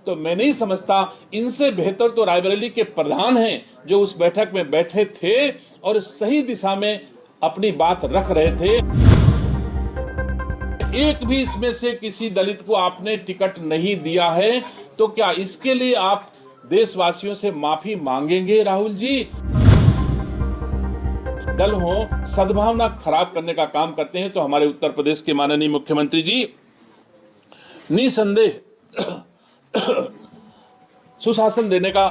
तो मैं नहीं समझता, इनसे बेहतर तो रायबरेली के प्रधान हैं जो उस बैठक में बैठे थे और सही दिशा में अपनी बात रख रहे थे। एक भी इसमें से किसी दलित को आपने टिकट नहीं दिया है, तो क्या इसके लिए आप देशवासियों से माफी मांगेंगे राहुल जी? दल हो सद्भावना खराब करने का काम करते हैं तो हमारे उत्तर प्रदेश के माननीय मुख्यमंत्री जी निसंदेह सुशासन देने का।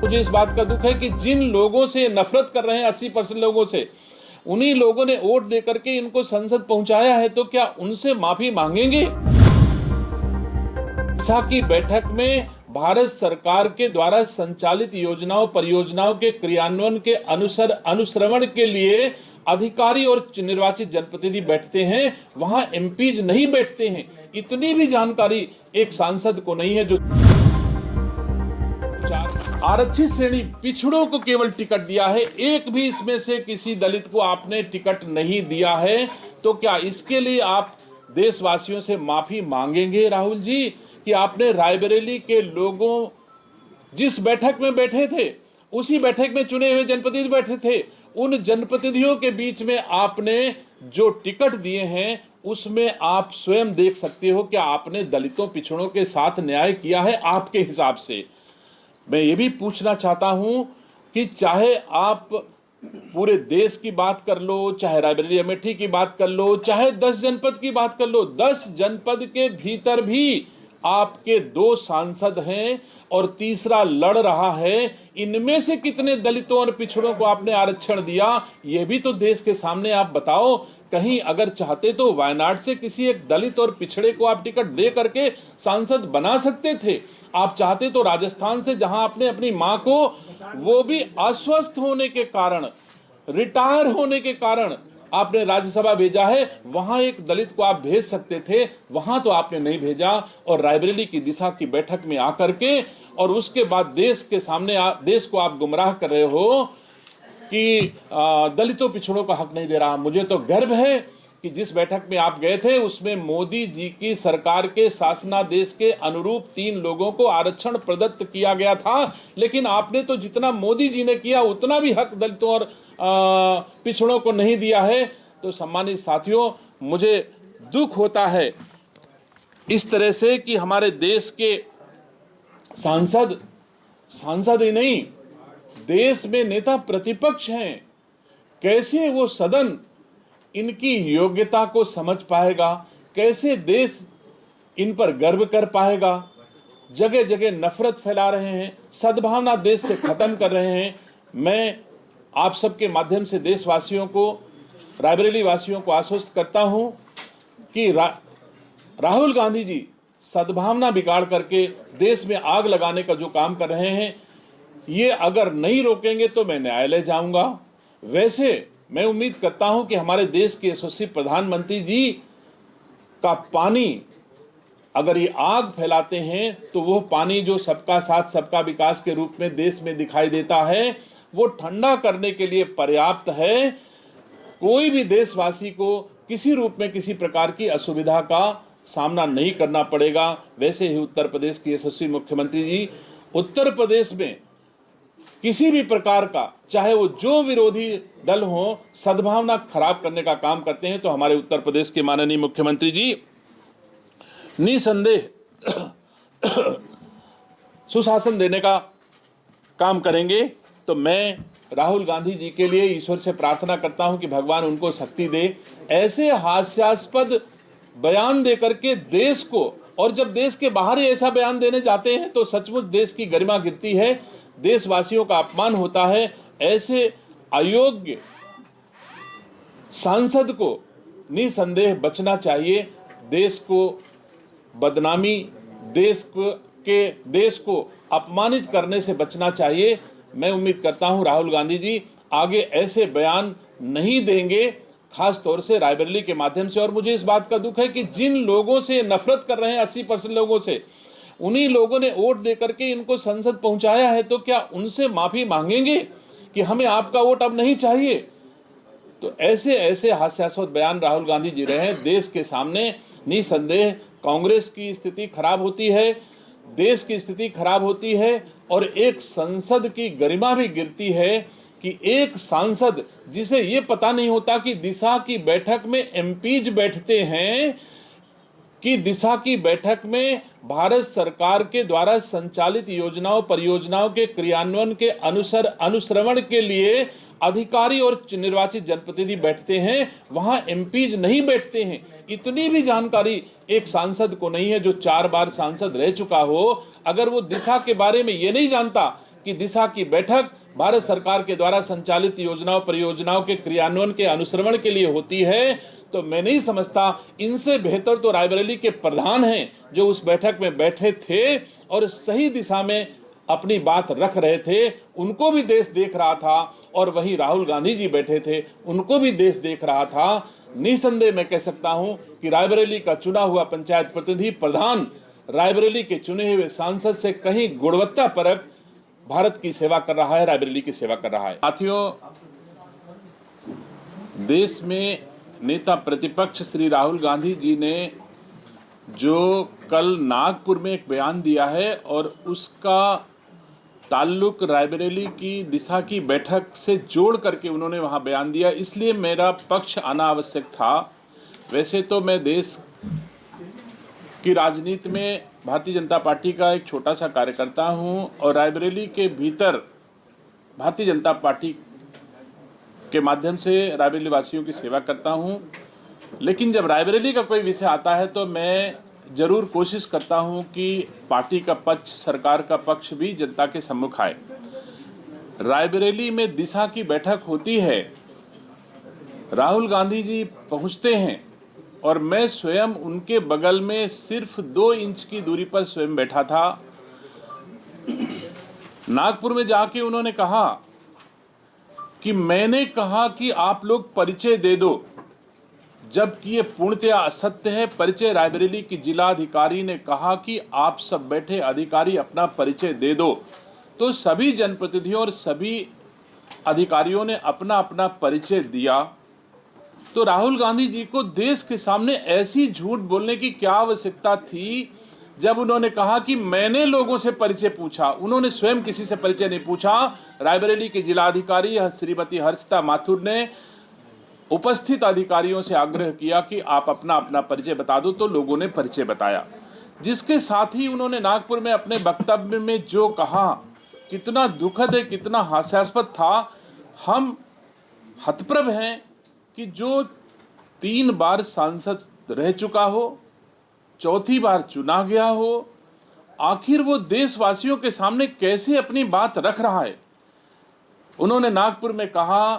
मुझे इस बात का दुख है कि जिन लोगों से नफरत कर रहे हैं 80% लोगों से, उन्हीं लोगों ने वोट देकर के इनको संसद पहुंचाया है, तो क्या उनसे माफी मांगेंगे? की बैठक में भारत सरकार के द्वारा संचालित योजनाओं परियोजनाओं के क्रियान्वयन के अनुश्रवण के लिए अधिकारी और निर्वाचित जनप्रतिनिधि बैठते हैं, वहां एमपीज नहीं बैठते हैं। इतनी भी जानकारी एक सांसद को नहीं है। जो आरक्षित श्रेणी पिछड़ों को केवल टिकट दिया है, एक भी इसमें से किसी दलित को आपने टिकट नहीं दिया है, तो क्या इसके लिए आप देशवासियों से माफी मांगेंगे राहुल जी? कि आपने रायबरेली के लोगों जिस बैठक में बैठे थे, उसी बैठक में चुने हुए जनप्रतिनिधि बैठे थे, उन जनप्रतिनिधियों के बीच में आपने जो टिकट दिए हैं उसमें आप स्वयं देख सकते हो कि आपने दलितों पिछड़ों के साथ न्याय किया है आपके हिसाब से। मैं ये भी पूछना चाहता हूं कि चाहे आप पूरे देश की बात कर लो, चाहे रायबरेली अमेठी की बात कर लो, चाहे 10 जनपद की बात कर लो, 10 जनपद के भीतर भी आपके 2 सांसद हैं और तीसरा लड़ रहा है। इनमें से कितने दलितों और पिछड़ों को आपने आरक्षण दिया, यह भी तो देश के सामने आप बताओ। कहीं अगर चाहते तो वायनाड से किसी एक दलित और पिछड़े को आप टिकट दे करके सांसद बना सकते थे। आप चाहते तो राजस्थान से, जहां आपने अपनी मां को, वो भी अस्वस्थ होने के कारण, रिटायर होने के कारण आपने राज्यसभा भेजा है, वहां एक दलित को आप भेज सकते थे, वहां तो आपने नहीं भेजा। और रायबरेली की दिशा की बैठक में आकर के और उसके बाद देश के सामने देश को आप गुमराह कर रहे हो कि दलितों पिछड़ों का हक नहीं दे रहा। मुझे तो गर्व है कि जिस बैठक में आप गए थे उसमें मोदी जी की सरकार के शासनादेश के अनुरूप 3 लोगों को आरक्षण प्रदत्त किया गया था, लेकिन आपने तो जितना मोदी जी ने किया उतना भी हक दलितों और पिछड़ों को नहीं दिया है। तो सम्मानित साथियों, मुझे दुख होता है इस तरह से कि हमारे देश के सांसद ही नहीं, देश में नेता प्रतिपक्ष हैं, कैसे वो सदन इनकी योग्यता को समझ पाएगा, कैसे देश इन पर गर्व कर पाएगा? जगह जगह नफरत फैला रहे हैं, सद्भावना देश से खत्म कर रहे हैं। मैं आप सबके माध्यम से देशवासियों को, रायबरेली वासियों को आश्वस्त करता हूं कि राहुल गांधी जी सद्भावना बिगाड़ करके देश में आग लगाने का जो काम कर रहे हैं, ये अगर नहीं रोकेंगे तो मैं न्यायालय जाऊंगा। वैसे मैं उम्मीद करता हूं कि हमारे देश के यशस्वी प्रधानमंत्री जी का पानी, अगर ये आग फैलाते हैं तो वो पानी जो सबका साथ सबका विकास के रूप में देश में दिखाई देता है, वो ठंडा करने के लिए पर्याप्त है। कोई भी देशवासी को किसी रूप में किसी प्रकार की असुविधा का सामना नहीं करना पड़ेगा। वैसे ही उत्तर प्रदेश के यशस्वी मुख्यमंत्री जी उत्तर प्रदेश में किसी भी प्रकार का, चाहे वो जो विरोधी दल हो, सद्भावना खराब करने का काम करते हैं तो हमारे उत्तर प्रदेश के माननीय मुख्यमंत्री जी निसंदेह सुशासन देने का काम करेंगे। तो मैं राहुल गांधी जी के लिए ईश्वर से प्रार्थना करता हूं कि भगवान उनको शक्ति दे, ऐसे हास्यास्पद बयान दे करके देश को, और जब देश के बाहर ही ऐसा बयान देने जाते हैं तो सचमुच देश की गरिमा गिरती है, देशवासियों का अपमान होता है। ऐसे अयोग्य सांसद को निसंदेह बचना चाहिए। देश को बदनामी, देश को अपमानित करने से बचना चाहिए। मैं उम्मीद करता हूं राहुल गांधी जी आगे ऐसे बयान नहीं देंगे, खास तौर से रायबरेली के माध्यम से। और मुझे इस बात का दुख है कि जिन लोगों से नफरत कर रहे हैं 80% लोगों से, उन्हीं लोगों ने वोट देकर के इनको संसद पहुंचाया है, तो क्या उनसे माफी मांगेंगे कि हमें आपका वोट अब नहीं चाहिए? तो ऐसे हास्यास्पद बयान राहुल गांधी जी रहे हैं, देश के सामने निसंदेह कांग्रेस की स्थिति खराब होती है, देश की स्थिति खराब होती है और एक संसद की गरिमा भी गिरती है कि एक सांसद जिसे ये पता नहीं होता कि दिशा की बैठक में एमपीज बैठते हैं, कि दिशा की बैठक में भारत सरकार के द्वारा संचालित योजनाओं परियोजनाओं के क्रियान्वयन के अनुश्रवण के लिए अधिकारी और निर्वाचित जनप्रतिनिधि बैठते हैं, वहां एमपीज नहीं बैठते हैं। इतनी भी जानकारी एक सांसद को नहीं है जो 4 बार सांसद रह चुका हो। अगर वो दिशा के बारे में ये नहीं जानता कि दिशा की बैठक भारत सरकार के द्वारा संचालित योजनाओं परियोजनाओं के क्रियान्वयन के अनुश्रवण के लिए होती है, तो मैं नहीं समझता। इनसे बेहतर तो रायबरेली के प्रधान हैं जो उस बैठक में बैठे थे और सही दिशा में अपनी बात रख रहे थे। उनको भी देश देख रहा था और वहीं राहुल गांधी जी बैठे थे, उनको भी देश देख रहा था। निसंदेह मैं कह सकता हूं कि रायबरेली का चुना हुआ पंचायत प्रतिनिधि प्रधान रायबरेली के चुने हुए सांसद से कहीं गुणवत्ता परक भारत की सेवा कर रहा है, रायबरेली की सेवा कर रहा है। साथियों, देश में नेता प्रतिपक्ष श्री राहुल गांधी जी ने जो कल नागपुर में एक बयान दिया है और उसका ताल्लुक रायबरेली की दिशा की बैठक से जोड़ करके उन्होंने वहां बयान दिया, इसलिए मेरा पक्ष आना आवश्यक था। वैसे तो मैं देश की राजनीति में भारतीय जनता पार्टी का एक छोटा सा कार्यकर्ता हूं और रायबरेली के भीतर भारतीय जनता पार्टी के माध्यम से रायबरेली वासियों की सेवा करता हूं। लेकिन जब रायबरेली का कोई विषय आता है तो मैं जरूर कोशिश करता हूं कि पार्टी का पक्ष, सरकार का पक्ष भी जनता के सम्मुख आए। रायबरेली में दिशा की बैठक होती है, राहुल गांधी जी पहुंचते हैं और मैं स्वयं उनके बगल में सिर्फ 2 इंच की दूरी पर स्वयं बैठा था। नागपुर में जाके उन्होंने कहा कि मैंने कहा कि आप लोग परिचय दे दो, जबकि ये पूर्णतया असत्य है। परिचय रायबरेली की जिला अधिकारी ने कहा कि आप सब बैठे अधिकारी अपना परिचय दे दो, तो सभी जनप्रतिनिधियों और सभी अधिकारियों ने अपना अपना परिचय दिया। तो राहुल गांधी जी को देश के सामने ऐसी झूठ बोलने की क्या आवश्यकता थी जब उन्होंने कहा कि मैंने लोगों से परिचय पूछा। उन्होंने स्वयं किसी से परिचय नहीं पूछा। रायबरेली के जिलाधिकारी श्रीमती हर्षिता माथुर ने उपस्थित अधिकारियों से आग्रह किया कि आप अपना अपना परिचय बता दो, तो लोगों ने परिचय बताया। जिसके साथ ही उन्होंने नागपुर में अपने वक्तव्य में जो कहा कितना दुखद है, कितना हास्यास्पद था। हम हतप्रभ हैं कि जो 3 बार सांसद रह चुका हो, 4थी बार चुना गया हो, आखिर वो देशवासियों के सामने कैसे अपनी बात रख रहा है। उन्होंने नागपुर में कहा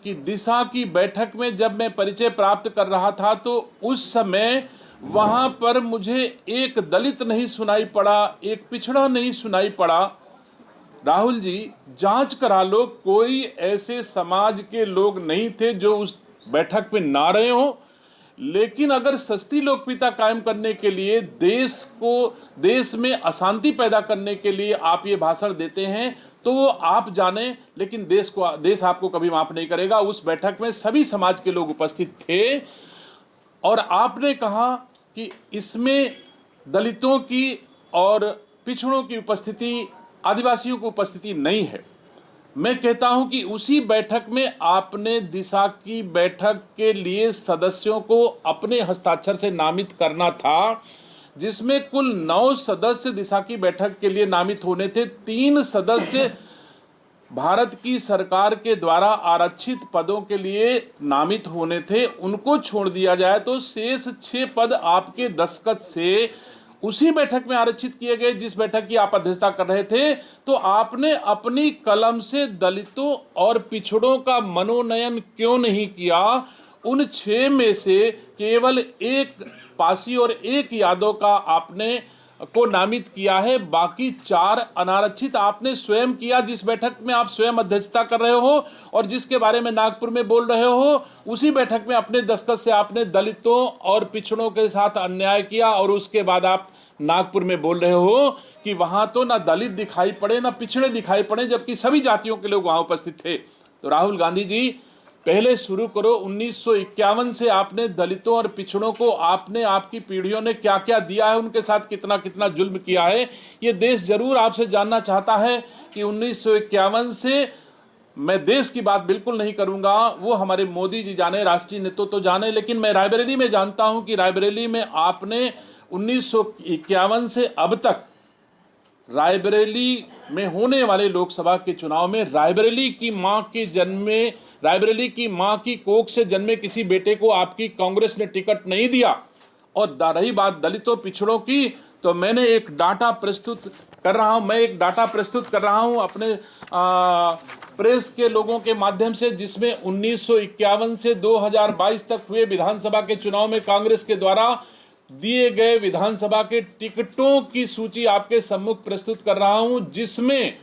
कि दिशा की बैठक में जब मैं परिचय प्राप्त कर रहा था तो उस समय वहां पर मुझे एक दलित नहीं सुनाई पड़ा, एक पिछड़ा नहीं सुनाई पड़ा। राहुल जी, जांच करा लो, कोई ऐसे समाज के लोग नहीं थे जो उस बैठक में ना रहे हो। लेकिन अगर सस्ती लोकप्रियता कायम करने के लिए, देश में अशांति पैदा करने के लिए आप ये भाषण देते हैं तो वो आप जाने, लेकिन देश आपको कभी माफ नहीं करेगा। उस बैठक में सभी समाज के लोग उपस्थित थे और आपने कहा कि इसमें दलितों की और पिछड़ों की उपस्थिति, आदिवासियों की उपस्थिति नहीं है। मैं कहता हूं कि उसी बैठक में आपने दिशा की बैठक के लिए सदस्यों को अपने हस्ताक्षर से नामित करना था, जिसमें कुल 9 सदस्य दिशा की बैठक के लिए नामित होने थे। 3 सदस्य भारत की सरकार के द्वारा आरक्षित पदों के लिए नामित होने थे, उनको छोड़ दिया जाए तो शेष 6 पद आपके दस्तखत से उसी बैठक में आरक्षित किए गए जिस बैठक की आप अध्यक्षता कर रहे थे। तो आपने अपनी कलम से दलितों और पिछड़ों का मनोनयन क्यों नहीं किया? उन 6 में से केवल 1 पासी और 1 यादव का आपने को नामित किया है, बाकी 4 अनारक्षित आपने स्वयं किया। जिस बैठक में आप स्वयं अध्यक्षता कर रहे हो और जिसके बारे में नागपुर में बोल रहे हो, उसी बैठक में अपने दस्तखत से आपने दलितों और पिछड़ों के साथ अन्याय किया और उसके बाद आप नागपुर में बोल रहे हो कि वहां तो ना दलित दिखाई पड़े ना पिछड़े दिखाई पड़े, जबकि सभी जातियों के लोग वहां उपस्थित थे। तो राहुल गांधी जी, पहले शुरू करो। 1951 से आपने दलितों और पिछड़ों को आपने आपकी पीढ़ियों ने क्या क्या दिया है, उनके साथ कितना कितना जुल्म किया है, ये देश जरूर आपसे जानना चाहता है कि 1951 से, मैं देश की बात बिल्कुल नहीं करूंगा, वो हमारे मोदी जी जाने, राष्ट्रीय नेतृत्व तो जाने, लेकिन मैं रायबरेली में जानता हूं कि रायबरेली में आपने 1951 से अब तक रायबरेली में होने वाले लोकसभा के चुनाव में रायबरेली की मां की कोख से जन्मे किसी बेटे को आपकी कांग्रेस ने टिकट नहीं दिया। और रही बात दलितों पिछड़ों की, तो मैंने एक डाटा प्रस्तुत कर रहा हूं अपने प्रेस के लोगों के माध्यम से, जिसमें 1951 से 2022 तक हुए विधानसभा के चुनाव में कांग्रेस के द्वारा दिए गए विधानसभा के टिकटों की सूची आपके सम्मुख प्रस्तुत कर रहा हूं, जिसमें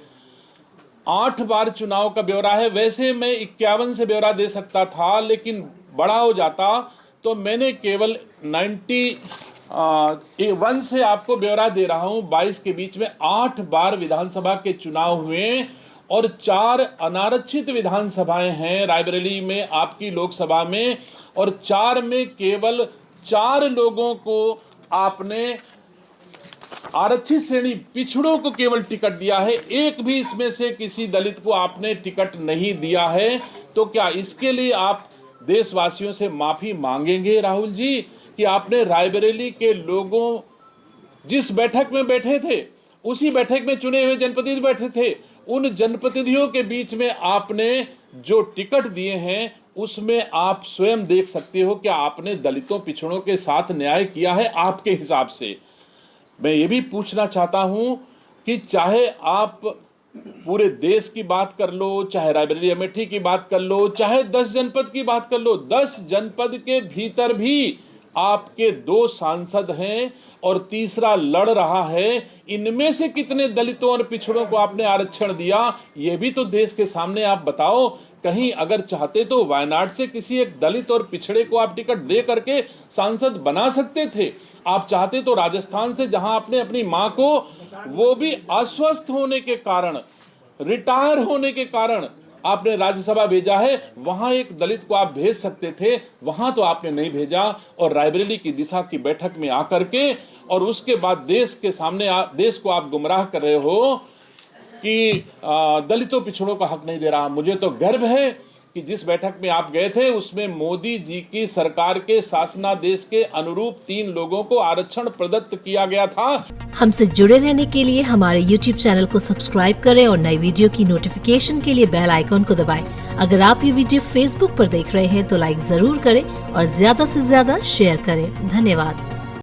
8 बार चुनाव का ब्यौरा है। वैसे मैं 51 से ब्यौरा दे सकता था, लेकिन बड़ा हो जाता, तो मैंने केवल 91 से आपको ब्यौरा दे रहा हूं। 22 के बीच में 8 बार विधानसभा के चुनाव हुए और 4 अनारक्षित विधानसभाएं हैं रायबरेली में आपकी लोकसभा में, और 4 में केवल 4 लोगों को आपने आरक्षित श्रेणी पिछड़ों को केवल टिकट दिया है। एक भी इसमें से किसी दलित को आपने टिकट नहीं दिया है। तो क्या इसके लिए आप देशवासियों से माफी मांगेंगे राहुल जी, कि आपने रायबरेली के लोगों, जिस बैठक में बैठे थे उसी बैठक में चुने हुए जनप्रतिनिधि बैठे थे, उन जनप्रतिनिधियों के बीच में आपने जो टिकट दिए हैं उसमें आप स्वयं देख सकते हो कि आपने दलितों पिछड़ों के साथ न्याय किया है आपके हिसाब से। मैं ये भी पूछना चाहता हूं कि चाहे आप पूरे देश की बात कर लो, चाहे रायबरेली अमेठी की बात कर लो, चाहे 10 जनपद की बात कर लो, 10 जनपद के भीतर भी आपके 2 सांसद हैं और तीसरा लड़ रहा है। इनमें से कितने दलितों और पिछड़ों को आपने आरक्षण दिया, ये भी तो देश के सामने आप बताओ। कहीं अगर चाहते तो वायनाड से किसी एक दलित और पिछड़े को आप टिकट दे करके सांसद बना सकते थे। आप चाहते तो राजस्थान से, जहां आपने अपनी मां को, वो भी अस्वस्थ होने के कारण, रिटायर होने के कारण आपने राज्यसभा भेजा है, वहां एक दलित को आप भेज सकते थे, वहां तो आपने नहीं भेजा। और रायबरेली की दिशा की बैठक में आकर के, और उसके बाद देश के सामने देश को आप गुमराह कर रहे हो कि दलितों पिछड़ों का हक नहीं दे रहा। मुझे तो गर्व है कि जिस बैठक में आप गए थे उसमें मोदी जी की सरकार के शासनादेश के अनुरूप 3 लोगों को आरक्षण प्रदत्त किया गया था। हमसे जुड़े रहने के लिए हमारे YouTube चैनल को सब्सक्राइब करें और नई वीडियो की नोटिफिकेशन के लिए बेल आइकॉन को दबाएं। अगर आप ये वीडियो Facebook पर देख रहे हैं तो लाइक जरूर करें और ज्यादा से ज्यादा शेयर करें। धन्यवाद।